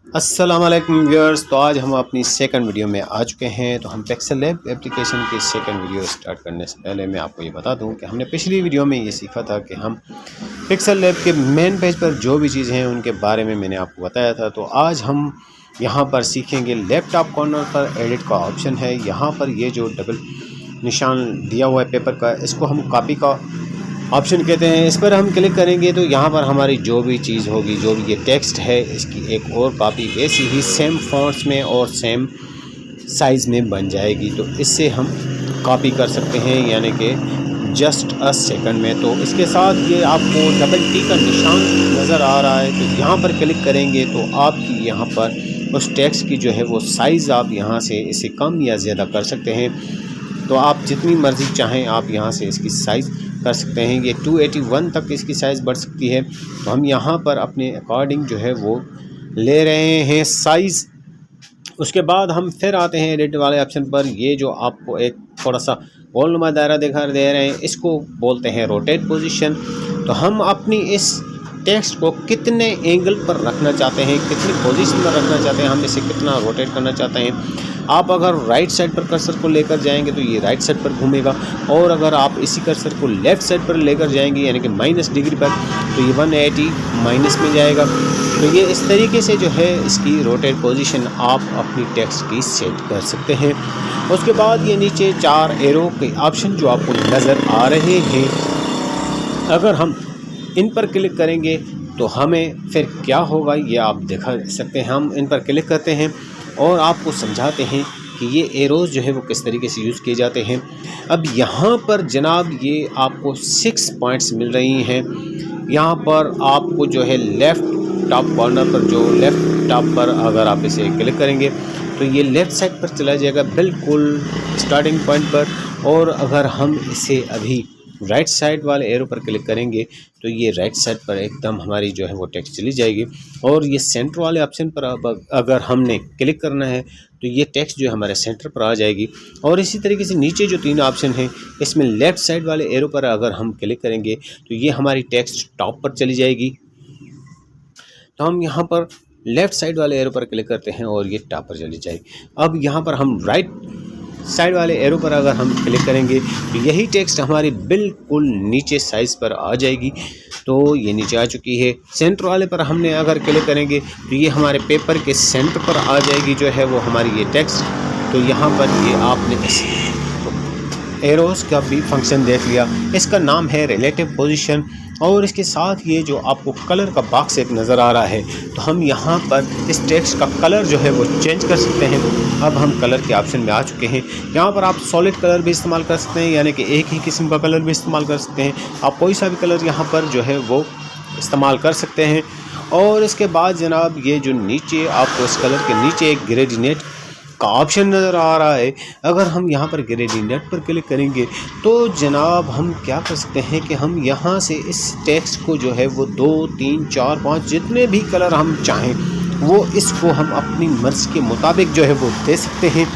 अस्सलाम वालेकुम व्यूअर्स। तो आज हम अपनी सेकंड वीडियो में आ चुके हैं। तो हम पिक्सेल लैब एप्लीकेशन की सेकंड वीडियो स्टार्ट करने से पहले मैं आपको ये बता दूं कि हमने पिछली वीडियो में ये सीखा था कि हम पिक्सेल लैब के मेन पेज पर जो भी चीज़ें हैं उनके बारे में मैंने आपको बताया था। तो आज हम यहाँ पर सीखेंगे लैपटॉप कॉर्नर पर एडिट का ऑप्शन है। यहाँ पर ये जो डबल निशान दिया हुआ है पेपर का, इसको हम कॉपी का ऑप्शन कहते हैं। इस पर हम क्लिक करेंगे तो यहाँ पर हमारी जो भी चीज़ होगी, जो भी ये टेक्स्ट है, इसकी एक और कॉपी वैसी ही सेम फॉन्ट्स में और सेम साइज़ में बन जाएगी। तो इससे हम कॉपी कर सकते हैं, यानी कि जस्ट अ सेकंड में। तो इसके साथ ये आपको डबल टी का निशान नज़र आ रहा है, तो यहाँ पर क्लिक करेंगे तो आपकी यहाँ पर उस टेक्स्ट की जो है वो साइज़ आप यहाँ से इसे कम या ज़्यादा कर सकते हैं। तो आप जितनी मर्ज़ी चाहें आप यहाँ से इसकी साइज़ कर सकते हैं। ये 281 तक इसकी साइज़ बढ़ सकती है। तो हम यहाँ पर अपने अकॉर्डिंग जो है वो ले रहे हैं साइज़। उसके बाद हम फिर आते हैं एडिट वाले ऑप्शन पर। ये जो आपको एक थोड़ा सा गोलनुमा दायरा दिखा दे रहे हैं, इसको बोलते हैं रोटेट पोजीशन। तो हम अपनी इस टेक्स्ट को कितने एंगल पर रखना चाहते हैं, कितनी पोजीशन पर रखना चाहते हैं, हम इसे कितना रोटेट करना चाहते हैं। आप अगर राइट साइड पर कर्सर को लेकर जाएंगे तो ये राइट साइड पर घूमेगा, और अगर आप इसी कर्सर को लेफ़्ट साइड पर लेकर जाएंगे यानी कि माइनस डिग्री पर, तो ये 180 माइनस में जाएगा। तो ये इस तरीके से जो है इसकी रोटेट पोजीशन आप अपनी टेक्स्ट की सेट कर सकते हैं। उसके बाद ये नीचे 4 एरो के ऑप्शन जो आपको नज़र आ रहे हैं, अगर हम इन पर क्लिक करेंगे तो हमें फिर क्या होगा ये आप दिखा सकते हैं। हम इन पर क्लिक करते हैं और आपको समझाते हैं कि ये एरोज़ जो है वो किस तरीके से यूज़ किए जाते हैं। अब यहाँ पर जनाब ये आपको 6 पॉइंट्स मिल रही हैं। यहाँ पर आपको जो है लेफ़्ट टॉप कॉर्नर पर, जो लेफ़्ट टॉप पर अगर आप इसे क्लिक करेंगे तो ये लेफ़्ट साइड पर चला जाएगा बिल्कुल स्टार्टिंग पॉइंट पर। और अगर हम इसे अभी राइट साइड वाले एरो पर क्लिक करेंगे तो ये राइट साइड पर एकदम हमारी जो है वो टेक्स्ट चली जाएगी। और ये सेंटर वाले ऑप्शन पर अगर हमने क्लिक करना है तो ये टेक्स्ट जो है हमारे सेंटर पर आ जाएगी। और इसी तरीके से नीचे जो 3 ऑप्शन हैं, इसमें लेफ़्ट साइड वाले एरो पर अगर हम क्लिक करेंगे तो ये हमारी टेक्स्ट टॉप पर चली जाएगी। तो हम यहाँ पर लेफ़्ट साइड वाले एरो पर क्लिक करते हैं और ये टॉप पर चली जाएगी। अब यहाँ पर हम राइट साइड वाले एरो पर अगर हम क्लिक करेंगे तो यही टेक्स्ट हमारी बिल्कुल नीचे साइज़ पर आ जाएगी। तो ये नीचे आ चुकी है। सेंटर वाले पर हमने अगर क्लिक करेंगे तो ये हमारे पेपर के सेंटर पर आ जाएगी जो है वो हमारी ये टेक्स्ट। तो यहाँ पर ये आपने इस एरोज़ का भी फंक्शन देख लिया। इसका नाम है रिलेटिव पोजीशन। और इसके साथ ये जो आपको कलर का बॉक्स एक नज़र आ रहा है, तो हम यहाँ पर इस टेक्स्ट का कलर जो है वो चेंज कर सकते हैं। अब हम कलर के ऑप्शन में आ चुके हैं। यहाँ पर आप सॉलिड कलर भी इस्तेमाल कर सकते हैं, यानी कि एक ही किस्म का कलर भी इस्तेमाल कर सकते हैं। आप कोई सा भी कलर यहाँ पर जो है वो इस्तेमाल कर सकते हैं। और इसके बाद जनाब ये जो नीचे आपको इस कलर के नीचे एक ग्रेडिएंट का ऑप्शन नज़र आ रहा है, अगर हम यहाँ पर ग्रेडिएंट पर क्लिक करेंगे तो जनाब हम क्या कर सकते हैं कि हम यहाँ से इस टेक्स्ट को जो है वो 2, 3, 4, 5 जितने भी कलर हम चाहें वो इसको हम अपनी मर्ज़ी के मुताबिक जो है वो दे सकते हैं।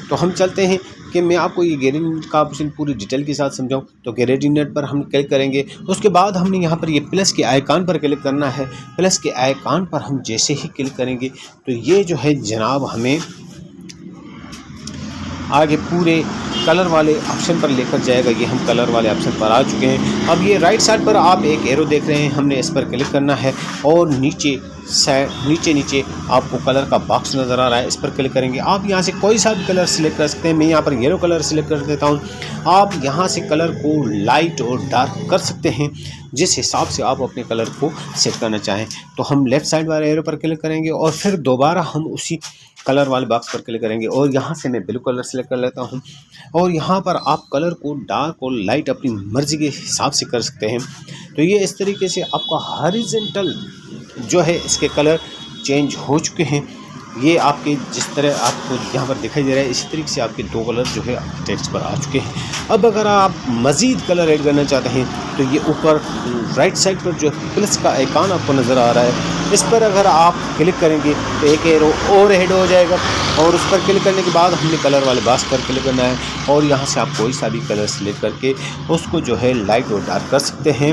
तो हम चलते हैं कि मैं आपको ये ग्रेडिएंट का ऑप्शन पूरी डिटेल के साथ समझाऊं। तो ग्रेडिएंट पर हम क्लिक करेंगे, उसके बाद हमने यहाँ पर ये प्लस के आइकॉन पर क्लिक करना है। प्लस के आइकॉन पर हम जैसे ही क्लिक करेंगे तो ये जो है जनाब हमें आगे पूरे कलर वाले ऑप्शन पर लेकर जाएगा। ये हम कलर वाले ऑप्शन पर आ चुके हैं। अब ये राइट साइड पर आप एक एरो देख रहे हैं, हमने इस पर क्लिक करना है और नीचे नीचे आपको कलर का बॉक्स नज़र आ रहा है, इस पर क्लिक करेंगे। आप यहाँ से कोई सा भी कलर सिलेक्ट कर सकते हैं। मैं यहाँ पर येलो कलर सिलेक्ट कर देता हूँ। आप यहाँ से कलर को लाइट और डार्क कर सकते हैं जिस हिसाब से आप अपने कलर को सेट करना चाहें। तो हम लेफ़्ट साइड वाले एरो पर क्लिक करेंगे और फिर दोबारा हम उसी कलर वाले बॉक्स पर क्लिक करेंगे और यहाँ से मैं ब्लू कलर सेलेक्ट कर लेता हूँ। और यहाँ पर आप कलर को डार्क और लाइट अपनी मर्ज़ी के हिसाब से कर सकते हैं। तो ये इस तरीके से आपका हॉरिजॉन्टल जो है इसके कलर चेंज हो चुके हैं। ये आपके जिस तरह आपको यहाँ पर दिखाई दे रहा है, इसी तरीके से आपके 2 कलर जो है आपके टेक्स्ट पर आ चुके हैं। अब अगर आप मज़ीद कलर ऐड करना चाहते हैं तो ये ऊपर राइट साइड पर जो प्लस का आइकॉन आपको नज़र आ रहा है, इस पर अगर आप क्लिक करेंगे तो एक एरो और ऐड हो जाएगा। और उस पर क्लिक करने के बाद हमने कलर वाले बॉक्स पर क्लिक करना है और यहाँ से आप कोई सा भी कलर सेलेक्ट करके उसको जो है लाइट और डार्क कर सकते हैं।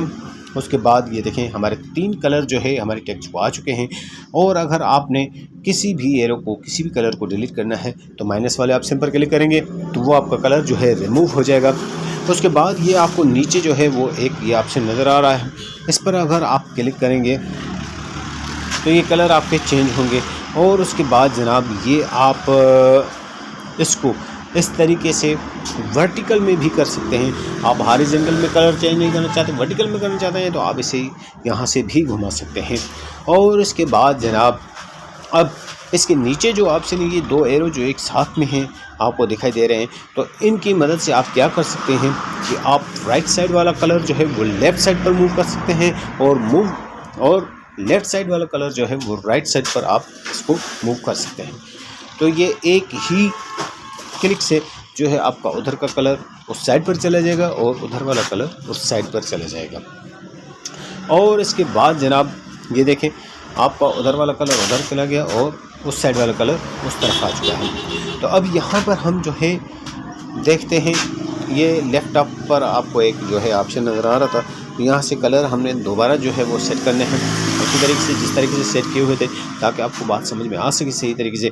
उसके बाद ये देखें हमारे 3 कलर जो है हमारे टेक्स्ट को आ चुके हैं। और अगर आपने किसी भी एरो को, किसी भी कलर को डिलीट करना है तो माइनस वाले ऑप्शन पर क्लिक करेंगे तो वो आपका कलर जो है रिमूव हो जाएगा। उसके बाद ये आपको नीचे जो है वो एक ये ऑप्शन नज़र आ रहा है, इस पर अगर आप क्लिक करेंगे तो ये कलर आपके चेंज होंगे। और उसके बाद जनाब ये आप इसको इस तरीके से वर्टिकल में भी कर सकते हैं। आप हॉरिजॉन्टल में कलर चेंज नहीं करना चाहते, वर्टिकल में करना चाहते हैं तो आप इसे यहाँ से भी घुमा सकते हैं। और इसके बाद जनाब अब इसके नीचे जो ऑप्शन है, ये 2 एरो जो एक साथ में हैं आपको दिखाई दे रहे हैं, तो इनकी मदद से आप क्या कर सकते हैं कि आप राइट साइड वाला कलर जो है वो लेफ़्ट साइड पर मूव कर सकते हैं और लेफ़्ट साइड वाला कलर जो है वो राइट साइड पर आप इसको मूव कर सकते हैं। तो ये एक ही क्लिक से जो है आपका उधर का कलर उस साइड पर चला जाएगा और उधर वाला कलर उस साइड पर चला जाएगा। और इसके बाद जनाब ये देखें आपका उधर वाला कलर उधर चला गया और उस साइड वाला कलर उस तरफ आ चुका है। तो अब यहाँ पर हम जो है देखते हैं, ये लेफ़्ट टॉप पर आपको एक जो है ऑप्शन नज़र आ रहा था, यहाँ से कलर हमने दोबारा जो है वो सेट करने हैं उसी तरीके से जिस तरीके से सेट किए हुए थे, ताकि आपको बात समझ में आ सके सही तरीके से।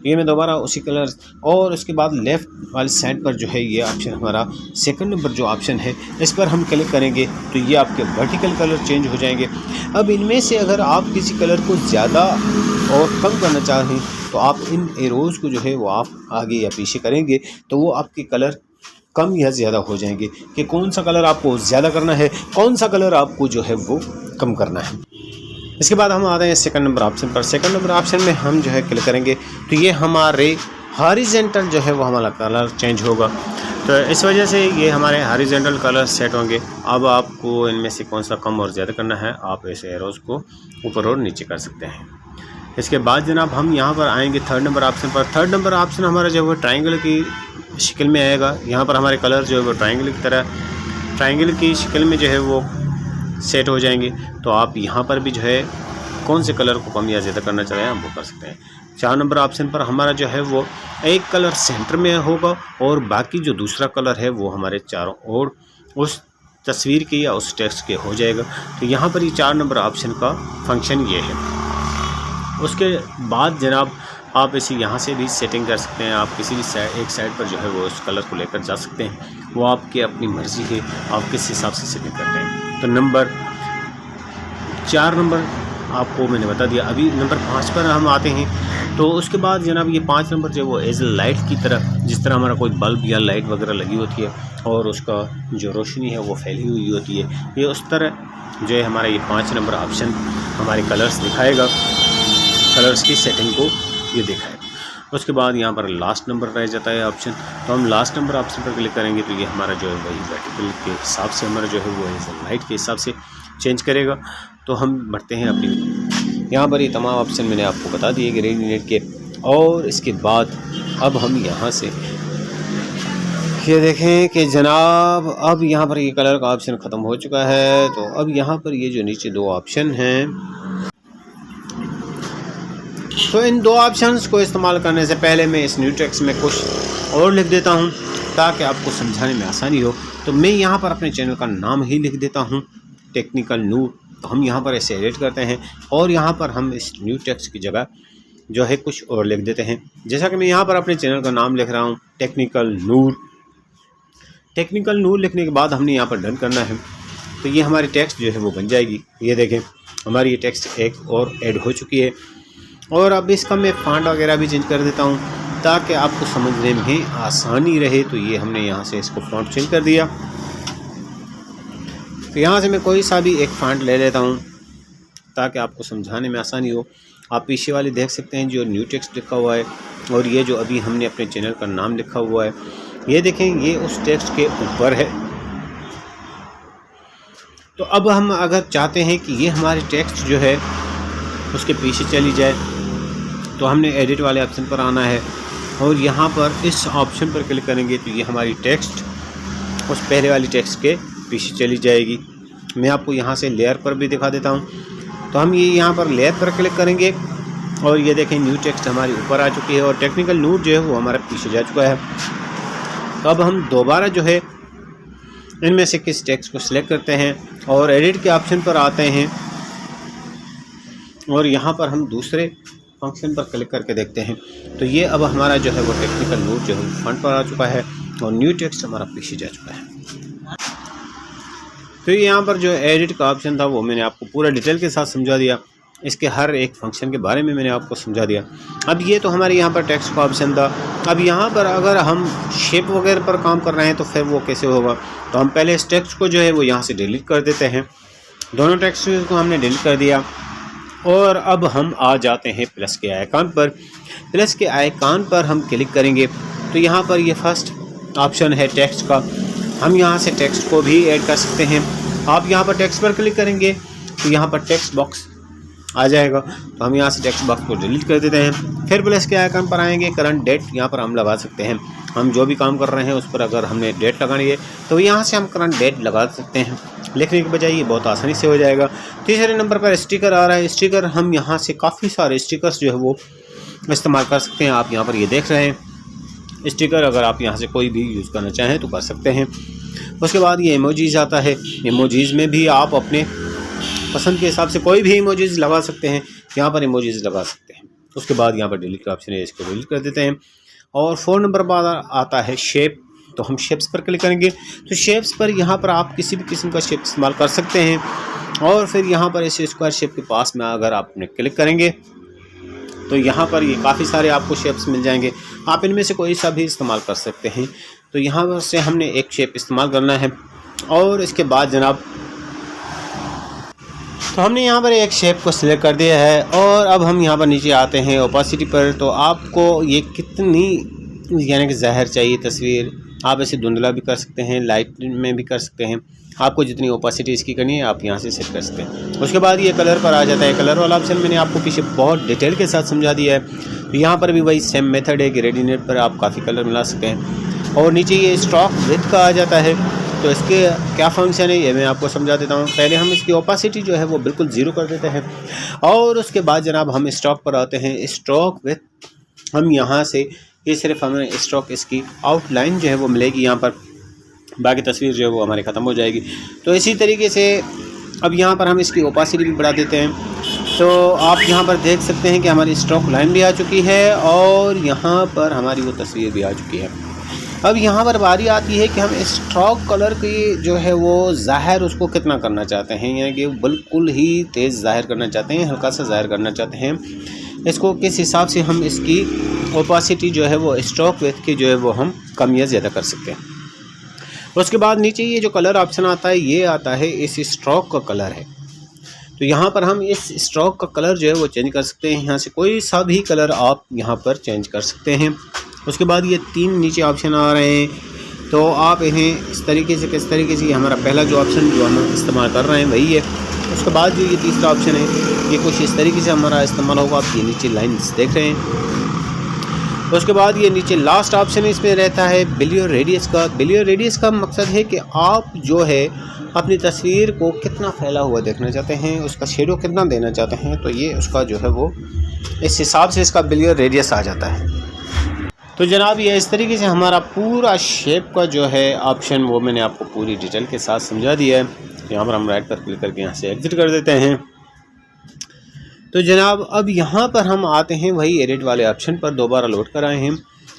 ये मैं दोबारा उसी कलर और उसके बाद लेफ़्ट वाली साइड पर जो है ये ऑप्शन हमारा सेकंड नंबर जो ऑप्शन है, इस पर हम क्लिक करेंगे तो ये आपके वर्टिकल कलर चेंज हो जाएंगे। अब इनमें से अगर आप किसी कलर को ज़्यादा और कम करना चाहें तो आप इन एरोज़ को जो है वो आप आगे या पीछे करेंगे तो वो आपके कलर कम या ज़्यादा हो जाएंगे कि कौन सा कलर आपको ज़्यादा करना है, कौन सा कलर आपको जो है वो कम करना है। इसके बाद हम आते हैं सेकंड नंबर ऑप्शन पर। सेकंड नंबर ऑप्शन में हम जो है क्लिक करेंगे तो ये हमारे हॉरिजॉन्टल जो है वो हमारा कलर चेंज होगा। तो इस वजह से ये हमारे हॉरिजॉन्टल कलर सेट होंगे। अब आपको इनमें से कौन सा कम और ज़्यादा करना है, आप ऐसे एरोज़ को ऊपर और नीचे कर सकते हैं। इसके बाद जनाब हम यहाँ पर आएंगे थर्ड नंबर ऑप्शन पर। थर्ड नंबर ऑप्शन हमारा जो है वो ट्रायंगल की शक्ल में आएगा। यहाँ पर हमारे कलर जो है वो ट्रायंगल की तरह ट्रायंगल की शक्ल में जो है वो सेट हो जाएंगे। तो आप यहाँ पर भी जो है कौन से कलर को कम या ज़्यादा करना चाह रहे हैं आप वो कर सकते हैं। 4 नंबर ऑप्शन पर हमारा जो है वो एक कलर सेंटर में होगा और बाकी जो दूसरा कलर है वो हमारे चारों ओर उस तस्वीर के या उस टेक्स्ट के हो जाएगा। तो यहाँ पर ये 4 नंबर ऑप्शन का फंक्शन ये है। उसके बाद जनाब आप इसे यहाँ से भी सेटिंग कर सकते हैं। आप किसी भी एक साइड पर जो है वो उस कलर को लेकर जा सकते हैं, वो आपकी अपनी मर्ज़ी है, आप किस हिसाब से सेटिंग करते हैं। तो नंबर 4 नंबर आपको मैंने बता दिया। अभी नंबर 5 पर हम आते हैं। तो उसके बाद जनाब ये 5 नंबर जो है वो एज लाइट की तरह, जिस तरह हमारा कोई बल्ब या लाइट वगैरह लगी होती है और उसका जो रोशनी है वो फैली हुई होती है, ये उस तरह जो है हमारा ये 5 नंबर ऑप्शन हमारे कलर्स दिखाएगा, कलर्स की सेटिंग को ये दिखाएगा। उसके बाद यहाँ पर लास्ट नंबर रह जाता है ऑप्शन। तो हम लास्ट नंबर ऑप्शन पर क्लिक करेंगे तो ये हमारा जो है वही वर्टिकल के हिसाब से हमारा जो है वो एज लाइट के हिसाब से चेंज करेगा। तो हम बढ़ते हैं अपनी, यहाँ पर ये तमाम ऑप्शन मैंने आपको बता दिए ग्रेडिएंट के। और इसके बाद अब हम यहाँ से ये देखें कि जनाब अब यहाँ पर ये कलर का ऑप्शन ख़त्म हो चुका है। तो अब यहाँ पर ये जो नीचे 2 ऑप्शन हैं, तो इन 2 ऑप्शंस को इस्तेमाल करने से पहले मैं इस न्यू टेक्स्ट में कुछ और लिख देता हूँ ताकि आपको समझाने में आसानी हो। तो मैं यहाँ पर अपने चैनल का नाम ही लिख देता हूँ, टेक्निकल नूर। तो हम यहाँ पर ऐसे एडिट करते हैं और यहाँ पर हम इस न्यू टेक्स्ट की जगह जो है कुछ और लिख देते हैं। जैसा कि मैं यहाँ पर अपने चैनल का नाम लिख रहा हूँ, टेक्निकल नूर। टेक्निकल नूर लिखने के बाद हमने यहाँ पर डन करना है। तो ये हमारी टेक्स्ट जो है वो बन जाएगी। ये देखें हमारी ये टेक्स्ट एक और ऐड हो चुकी है। और अब इसका मैं फ़ॉन्ट वगैरह भी चेंज कर देता हूँ ताकि आपको समझने में आसानी रहे। तो ये हमने यहाँ से इसको फ़ॉन्ट चेंज कर दिया। तो यहाँ से मैं कोई सा भी एक फ़ॉन्ट ले लेता हूँ ताकि आपको समझाने में आसानी हो। आप पीछे वाले देख सकते हैं जो न्यू टेक्स्ट लिखा हुआ है और ये जो अभी हमने अपने चैनल का नाम लिखा हुआ है, ये देखें ये उस टेक्स्ट के ऊपर है। तो अब हम अगर चाहते हैं कि ये हमारी टेक्स्ट जो है उसके पीछे चली जाए तो हमने एडिट वाले ऑप्शन पर आना है और यहाँ पर इस ऑप्शन पर क्लिक करेंगे तो ये हमारी टेक्स्ट उस पहले वाली टेक्स्ट के पीछे चली जाएगी। मैं आपको यहाँ से लेयर पर भी दिखा देता हूँ। तो हम ये यहाँ पर लेयर पर क्लिक करेंगे और ये देखें न्यू टेक्स्ट हमारी ऊपर आ चुकी है और टेक्निकल नूर जो है वो हमारे पीछे जा चुका है। तो अब हम दोबारा जो है इनमें से किस टेक्स्ट को सिलेक्ट करते हैं और एडिट के ऑप्शन पर आते हैं और यहाँ पर हम दूसरे फंक्शन पर क्लिक करके देखते हैं। तो ये अब हमारा जो है वो टेक्निकल नोट जो है फ्रंट पर आ चुका है और न्यू टेक्स्ट हमारा पीछे जा चुका है। तो यहाँ पर जो एडिट का ऑप्शन था वो मैंने आपको पूरा डिटेल के साथ समझा दिया, इसके हर एक फंक्शन के बारे में मैंने आपको समझा दिया। अब ये तो हमारे यहाँ पर टेक्स्ट का ऑप्शन था। अब यहाँ पर अगर हम शेप वगैरह पर काम कर रहे हैं तो फिर वो कैसे होगा, तो हम पहले इस टेक्स्ट को जो है वो यहाँ से डिलीट कर देते हैं। दोनों टेक्स्ट को हमने डिलीट कर दिया और अब हम आ जाते हैं प्लस के आइकॉन पर। प्लस के आइकॉन पर हम क्लिक करेंगे तो यहाँ पर ये फर्स्ट ऑप्शन है टेक्स्ट का। हम यहाँ से टेक्स्ट को भी ऐड कर सकते हैं। आप यहाँ पर टेक्स्ट पर क्लिक करेंगे तो यहाँ पर टेक्स्ट बॉक्स आ जाएगा, तो हम यहाँ से टेक्स्ट बॉक्स को डिलीट कर देते हैं। फिर प्लस के आइकन पर आएंगे, करंट डेट यहाँ पर हम लगा सकते हैं। हम जो भी काम कर रहे हैं उस पर अगर हमने डेट लगानी है तो यहाँ से हम करंट डेट लगा सकते हैं। लिखने के बजाय ये बहुत आसानी से हो जाएगा। तीसरे नंबर पर स्टिकर आ रहा है। स्टिकर हम यहाँ से काफ़ी सारे स्टिकर्स जो है वो इस्तेमाल कर सकते हैं। आप यहाँ पर ये देख रहे हैं स्टिकर, अगर आप यहाँ से कोई भी यूज़ करना चाहें तो कर सकते हैं। उसके बाद ये इमोजीज़ आता है। इमोजीज़ में भी आप अपने पसंद के हिसाब से कोई भी इमोजीज़ लगा सकते हैं, यहाँ पर इमोजीज़ लगा सकते हैं। उसके बाद यहाँ पर डिलीट का ऑप्शन है, इसको डिलीट कर देते हैं। और 4 नंबर पर आता है शेप, तो हम शेप्स पर क्लिक करेंगे। तो शेप्स पर यहाँ पर आप किसी भी किस्म का शेप इस्तेमाल कर सकते हैं। और फिर यहाँ पर इस स्क्वायर शेप के पास में अगर आपने क्लिक करेंगे तो यहाँ पर ये काफ़ी सारे आपको शेप्स मिल जाएंगे। आप इनमें से कोई सा भी इस्तेमाल कर सकते हैं। तो यहाँ पर से हमने एक शेप इस्तेमाल करना है और इसके बाद जनाब तो हमने यहाँ पर एक शेप को सिलेक्ट कर दिया है। और अब हम यहाँ पर नीचे आते हैं ओपेसिटी पर। तो आपको ये कितनी यानी कि ज़ाहिर चाहिए तस्वीर, आप इसे धुंधला भी कर सकते हैं, लाइट में भी कर सकते हैं। आपको जितनी ओपेसिटी इसकी करनी है आप यहाँ से सेट कर सकते हैं। उसके बाद ये कलर पर आ जाता है। कलर वाला ऑप्शन मैंने आपको पीछे बहुत डिटेल के साथ समझा दिया है। तो यहाँ पर भी वही सेम मेथड है कि रेडीनेट पर आप काफ़ी कलर मिला सकते हैं। और नीचे ये स्ट्रोक विड्थ का आ जाता है। तो इसके क्या फंक्शन है ये मैं आपको समझा देता हूँ। पहले हम इसकी ओपेसिटी जो है वो बिल्कुल 0 कर देते हैं और उसके बाद जनाब हम स्ट्रोक पर आते हैं। स्ट्रोक विड्थ हम यहाँ से ये सिर्फ हमें स्ट्रोक इसकी आउटलाइन जो है वो मिलेगी यहाँ पर, बाकी तस्वीर जो है वो हमारी ख़त्म हो जाएगी। तो इसी तरीके से अब यहाँ पर हम इसकी ओपेसिटी भी बढ़ा देते हैं। तो आप यहाँ पर देख सकते हैं कि हमारी स्ट्रोक लाइन भी आ चुकी है और यहाँ पर हमारी वो तस्वीर भी आ चुकी है। अब यहाँ पर बारी आती है कि हम स्ट्रोक कलर की जो है वो ज़ाहिर उसको कितना करना चाहते हैं, यानी कि बिल्कुल ही तेज़ ज़ाहिर करना चाहते हैं, हल्का सा ज़ाहिर करना चाहते हैं। इसको किस हिसाब से हम इसकी ओपेसिटी जो है वो स्ट्रोक विड्थ की जो है वो हम कम या ज़्यादा कर सकते हैं। उसके बाद नीचे ये जो कलर ऑप्शन आता है ये आता है इस स्ट्रोक का कलर है। तो यहाँ पर हम इस स्ट्रोक का कलर जो है वो चेंज कर सकते हैं। यहाँ से कोई सा भी कलर आप यहाँ पर चेंज कर सकते हैं। उसके बाद ये 3 नीचे ऑप्शन आ रहे हैं, तो आप इन्हें इस तरीके से किस तरीके से, हमारा पहला जो ऑप्शन जो हम इस्तेमाल कर रहे हैं वही है। उसके बाद जो ये तीसरा ऑप्शन है ये कुछ इस तरीके से हमारा इस्तेमाल होगा। आप ये नीचे लाइन्स देख रहे हैं। उसके बाद ये नीचे लास्ट ऑप्शन इसमें रहता है बिलियो रेडियस का। बिलियो रेडियस का मकसद है कि आप जो है अपनी तस्वीर को कितना फैला हुआ देखना चाहते हैं, उसका शेडो कितना देना चाहते हैं, तो ये उसका जो है वो इस हिसाब से इसका बिलियो रेडियस आ जाता है। तो जनाब ये इस तरीके से हमारा पूरा शेप का जो है ऑप्शन वो मैंने आपको पूरी डिटेल के साथ समझा दिया है। यहाँ पर हम राइट पर क्लिक करके यहाँ से एग्जिट कर देते हैं। तो जनाब अब यहाँ पर हम आते हैं वही एडिट वाले ऑप्शन पर, दोबारा लोड कर आए हैं।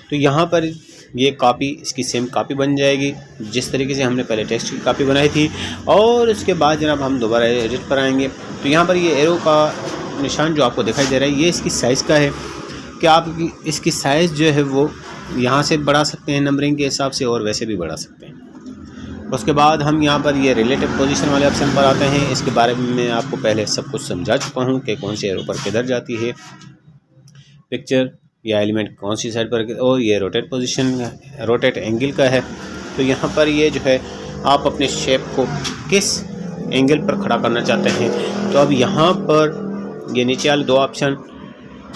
तो यहाँ पर ये कॉपी इसकी सेम कॉपी बन जाएगी जिस तरीके से हमने पहले टेक्स्ट की कॉपी बनाई थी। और उसके बाद जनाब हम दोबारा एडिट पर आएंगे। तो यहाँ पर ये एरो का निशान जो आपको दिखाई दे रहा है ये इसकी साइज़ का है कि आप इसकी साइज़ जो है वो यहाँ से बढ़ा सकते हैं नंबरिंग के हिसाब से और वैसे भी बढ़ा सकते हैं। उसके बाद हम यहाँ पर ये रिलेटिव पोजीशन वाले ऑप्शन पर आते हैं। इसके बारे में मैं आपको पहले सब कुछ समझा चुका हूँ कि कौन से एरो पर किधर जाती है पिक्चर या एलिमेंट, कौन सी साइड पर, और ये रोटेट पोजीशन रोटेट एंगल का है। तो यहाँ पर ये जो है आप अपने शेप को किस एंगल पर खड़ा करना चाहते हैं। तो अब यहाँ पर ये नीचे वाले 2 ऑप्शन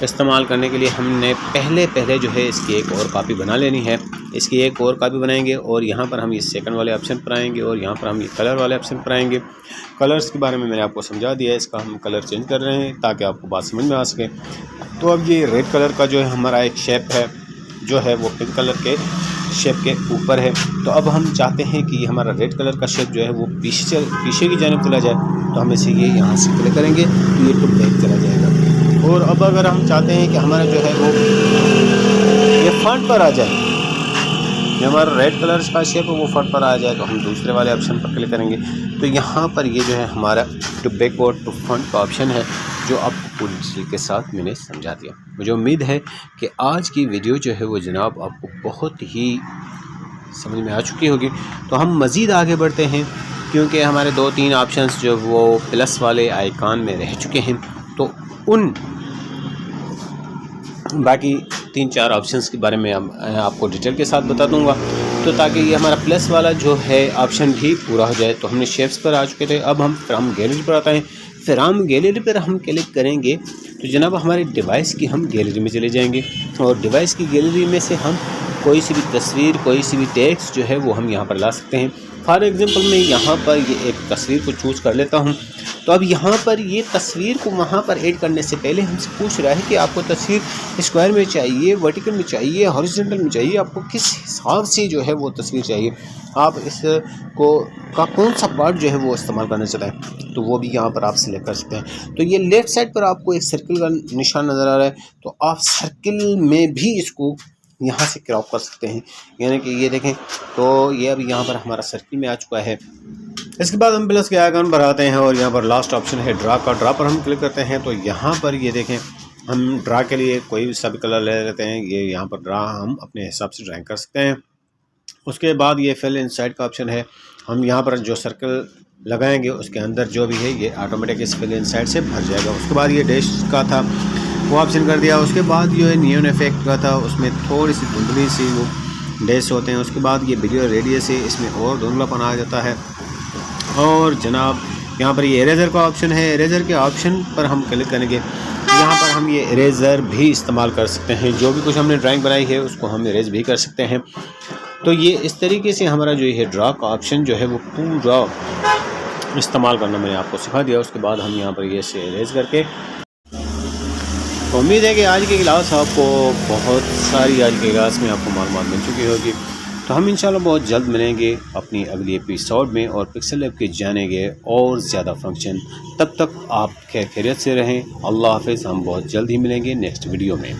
इस्तेमाल करने के लिए हमने पहले जो है इसकी एक और कॉपी बना लेनी है। इसकी एक और कॉपी बनाएंगे और यहाँ पर हम इस सेकंड वाले ऑप्शन पर आएंगे और यहाँ पर हम ये कलर वाले ऑप्शन पर आएंगे। कलर्स के बारे में मैंने आपको समझा दिया है, इसका हम कलर चेंज कर रहे हैं ताकि आपको बात समझ में आ सके। तो अब ये रेड कलर का जो है हमारा एक शेप है जो है वो पिंक कलर के शेप के ऊपर है। तो अब हम चाहते हैं कि हमारा रेड कलर का शेप जो है वो पीछे की जानिब चला जाए, तो हम इसे ये यहाँ से क्लिक करेंगे तो ये टू बैक चला जाएगा। और अब अगर हम चाहते हैं कि हमारा जो है वो ये फ्रंट पर आ जाए, जो हमारा रेड कलर का शेप है वो फ्रंट पर आ जाए, तो हम दूसरे वाले ऑप्शन पर क्लिक करेंगे। तो यहाँ पर ये जो है हमारा टू बैक और टू फ्रंट का ऑप्शन है, जो आपको पूरी डिटेल के साथ मैंने समझा दिया। मुझे उम्मीद है कि आज की वीडियो जो है वो जनाब आपको बहुत ही समझ में आ चुकी होगी। तो हम मज़ीद आगे बढ़ते हैं, क्योंकि हमारे 2-3 ऑप्शंस जो वो प्लस वाले आइकॉन में रह चुके हैं, तो उन बाकी 3-4 ऑप्शंस के बारे में आपको डिटेल के साथ बता दूंगा, तो ताकि ये हमारा प्लस वाला जो है ऑप्शन भी पूरा हो जाए। तो हमने शेप्स पर आ चुके थे, अब हम फ्रॉम गैलरी पर आते हैं। फ्रॉम गैलरी पर हम क्लिक करेंगे तो जनाब हमारे डिवाइस की हम गैलरी में चले जाएंगे, और डिवाइस की गैलरी में से हम कोई सी भी तस्वीर, कोई सी भी टेक्स्ट जो है वो हम यहाँ पर ला सकते हैं। फॉर एग्जांपल मैं यहाँ पर ये एक तस्वीर को चूज़ कर लेता हूँ। तो अब यहाँ पर ये तस्वीर को वहाँ पर ऐड करने से पहले हमसे पूछ रहा है कि आपको तस्वीर स्क्वायर में चाहिए, वर्टिकल में चाहिए, हॉरिजॉन्टल में चाहिए, आपको किस हिसाब से जो है वो तस्वीर चाहिए, आप इसको का कौन सा पार्ट जो है वो इस्तेमाल करना चाहते हैं, तो वो भी यहाँ पर आप सिलेक्ट कर सकते हैं। तो ये लेफ़्ट साइड पर आपको एक सर्किल का निशान नज़र आ रहा है, तो आप सर्किल में भी इसको यहाँ से क्रॉप कर सकते हैं। यानी कि ये देखें, तो ये अभी यहाँ पर हमारा सर्किल में आ चुका है। इसके बाद हम प्लस के आइकन पर आते हैं, और यहाँ पर लास्ट ऑप्शन है ड्रा का। ड्रा पर हम क्लिक करते हैं, तो यहाँ पर ये देखें, हम ड्रा के लिए कोई सा भी कलर ले लेते हैं। ये यहाँ पर ड्रा हम अपने हिसाब से ड्राइंग कर सकते हैं। उसके बाद ये फिल इनसाइड का ऑप्शन है, हम यहाँ पर जो सर्कल लगाएंगे उसके अंदर जो भी है ये ऑटोमेटिक इस फिल इनसाइड से भर जाएगा। उसके बाद ये डैश का था वो ऑप्शन कर दिया। उसके बाद जो है नियॉन इफेक्ट का था, उसमें थोड़ी सी धुंधली सी वो डैश होते हैं। उसके बाद ये वीडियो रेडियस है, इसमें और धुंधलापन आ जाता है। और जनाब यहाँ पर ये इरेज़र का ऑप्शन है, इरेज़र के ऑप्शन पर हम क्लिक करेंगे, यहाँ पर हम ये इरेज़र भी इस्तेमाल कर सकते हैं। जो भी कुछ हमने ड्राइंग बनाई है उसको हम इरेज भी कर सकते हैं। तो ये इस तरीके से हमारा जो है ड्रा का ऑप्शन जो है वो पूरा इस्तेमाल करना मैंने आपको सिखा दिया। उसके बाद हम यहाँ पर ये से इरेज करके, उम्मीद है कि आज की क्लास आपको बहुत सारी आज की क्लास में आपको मालूमात मिल चुकी होगी। तो हम इंशाल्लाह बहुत जल्द मिलेंगे अपनी अगली एपिसोड में, और पिक्सल लैब के जानेंगे और ज़्यादा फंक्शन। तब तक आप खैरियत से रहें। अल्लाह हाफ़िज़। हम बहुत जल्द ही मिलेंगे नेक्स्ट वीडियो में।